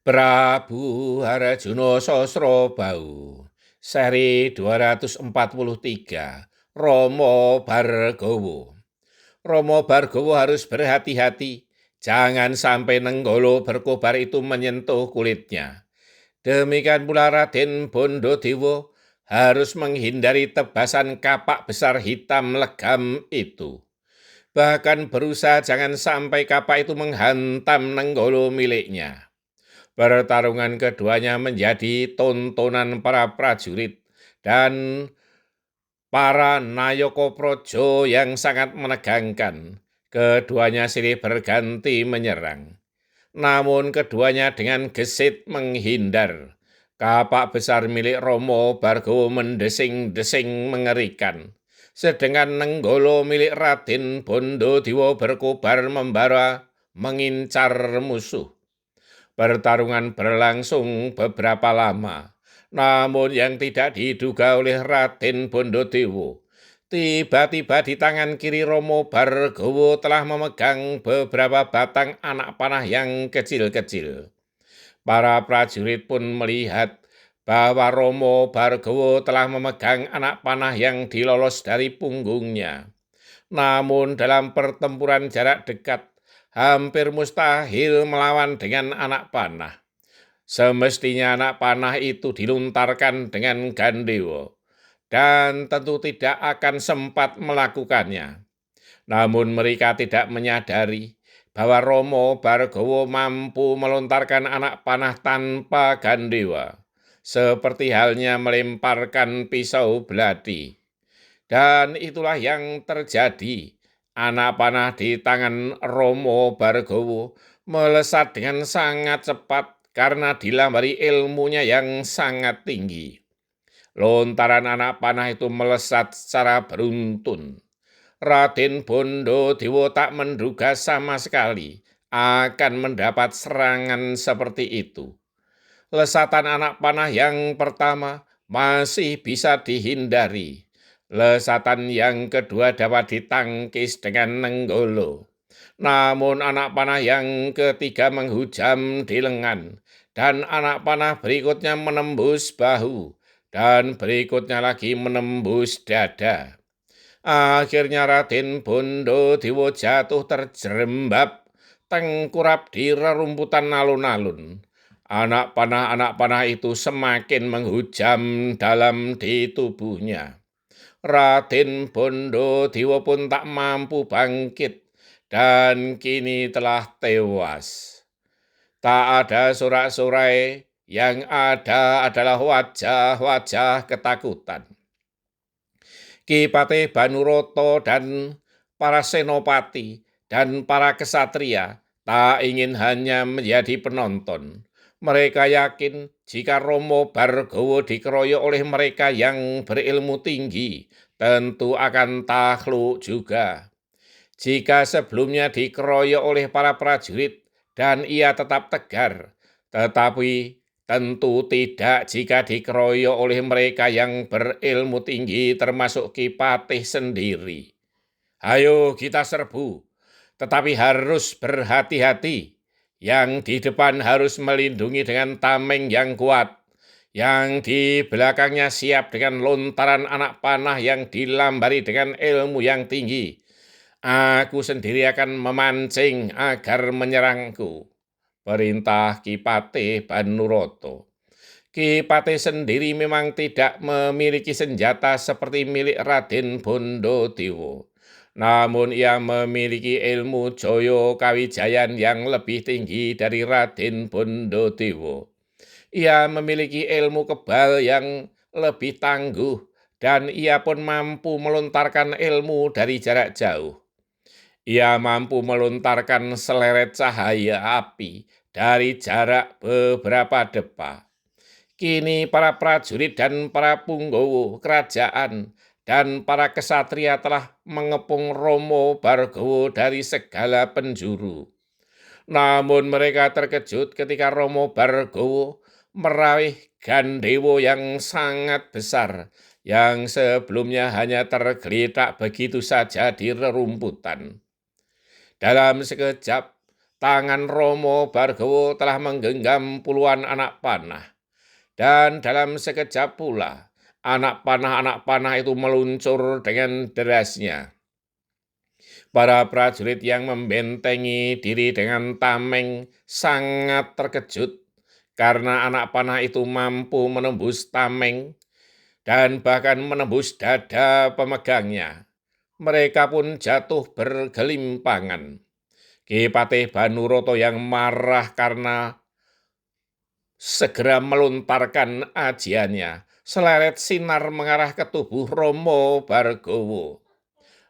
Prabu Harjuno Sosrobau, seri 243, Romo Bargowo. Romo Bargowo harus berhati-hati, jangan sampai Nenggolo berkobar itu menyentuh kulitnya. Demikian pula Raden Bondodewo harus menghindari tebasan kapak besar hitam legam itu. Bahkan berusaha jangan sampai kapak itu menghantam Nenggolo miliknya. Pertarungan keduanya menjadi tontonan para prajurit dan para Nayaka Praja yang sangat menegangkan. Keduanya silih berganti menyerang. Namun keduanya dengan gesit menghindar. Kapak besar milik Romo Bargowo mendesing-desing mengerikan. Sedangkan Nenggolo milik Raden Bondodewo berkobar membara mengincar musuh. Pertarungan berlangsung beberapa lama, namun yang tidak diduga oleh Raden Bondodewo, tiba-tiba di tangan kiri Romo Bargowo telah memegang beberapa batang anak panah yang kecil-kecil. Para prajurit pun melihat bahwa Romo Bargowo telah memegang anak panah yang dilolos dari punggungnya. Namun dalam pertempuran jarak dekat, hampir mustahil melawan dengan anak panah. Semestinya anak panah itu diluntarkan dengan gandewa, dan tentu tidak akan sempat melakukannya. Namun mereka tidak menyadari bahwa Romo Bargowo mampu melontarkan anak panah tanpa gandewa, seperti halnya melemparkan pisau belati. Dan itulah yang terjadi. Anak panah di tangan Romo Bargowo melesat dengan sangat cepat karena dilambari ilmunya yang sangat tinggi. Lontaran anak panah itu melesat secara beruntun. Raden Bondodewo tak menduga sama sekali akan mendapat serangan seperti itu. Lesatan anak panah yang pertama masih bisa dihindari. Lesatan yang kedua dapat ditangkis dengan Nenggolo. Namun anak panah yang ketiga menghujam di lengan, dan anak panah berikutnya menembus bahu, dan berikutnya lagi menembus dada. Akhirnya Raden Bondodewo jatuh terjerembab, tengkurap di rerumputan alun-alun. Anak panah itu semakin menghujam dalam di tubuhnya. Raden Bondodewo pun tak mampu bangkit dan kini telah tewas. Tak ada sorak-sorai, yang ada adalah wajah-wajah ketakutan. Ki Patih Banuroto dan para senopati dan para kesatria tak ingin hanya menjadi penonton. Mereka yakin jika Romo Bargowo dikeroyok oleh mereka yang berilmu tinggi, tentu akan takluk juga. Jika sebelumnya dikeroyok oleh para prajurit dan ia tetap tegar, tetapi tentu tidak jika dikeroyok oleh mereka yang berilmu tinggi termasuk Ki Patih sendiri. Ayo kita serbu, tetapi harus berhati-hati. Yang di depan harus melindungi dengan tameng yang kuat. Yang di belakangnya siap dengan lontaran anak panah yang dilambari dengan ilmu yang tinggi. Aku sendiri akan memancing agar menyerangku. Perintah Ki Patih Banuroto. Ki Patih sendiri memang tidak memiliki senjata seperti milik Raden Bondodewo. Namun ia memiliki ilmu Joyo Kawijayan yang lebih tinggi dari Raden Bondodewo. Ia memiliki ilmu kebal yang lebih tangguh dan ia pun mampu melontarkan ilmu dari jarak jauh. Ia mampu melontarkan seleret cahaya api dari jarak beberapa depa. Kini para prajurit dan para punggawa kerajaan dan para kesatria telah mengepung Romo Bargowo dari segala penjuru. Namun mereka terkejut ketika Romo Bargowo meraih gandewo yang sangat besar yang sebelumnya hanya tergeletak begitu saja di rerumputan. Dalam sekejap, tangan Romo Bargowo telah menggenggam puluhan anak panah. Dan dalam sekejap pula, anak panah itu meluncur dengan derasnya. Para prajurit yang membentengi diri dengan tameng sangat terkejut karena anak panah itu mampu menembus tameng dan bahkan menembus dada pemegangnya. Mereka pun jatuh bergelimpangan. Ki Patih Banuroto yang marah karena segera melontarkan ajiannya. Seleret sinar mengarah ke tubuh Romo Bargowo.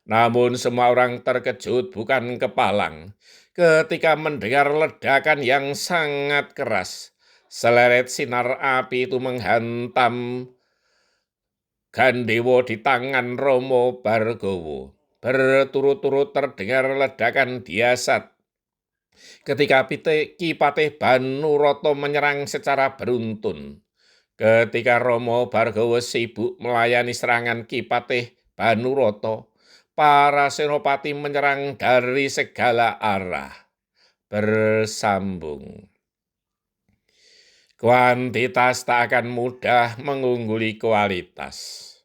Namun semua orang terkejut bukan kepalang ketika mendengar ledakan yang sangat keras. Seleret sinar api itu menghantam Gandewo di tangan Romo Bargowo. Berturut-turut terdengar ledakan diasat ketika Ki Patih Banuroto menyerang secara beruntun. Ketika Romo Bargowo sibuk melayani serangan Ki Patih Banuroto, para senopati menyerang dari segala arah. Bersambung. Kuantitas tak akan mudah mengungguli kualitas.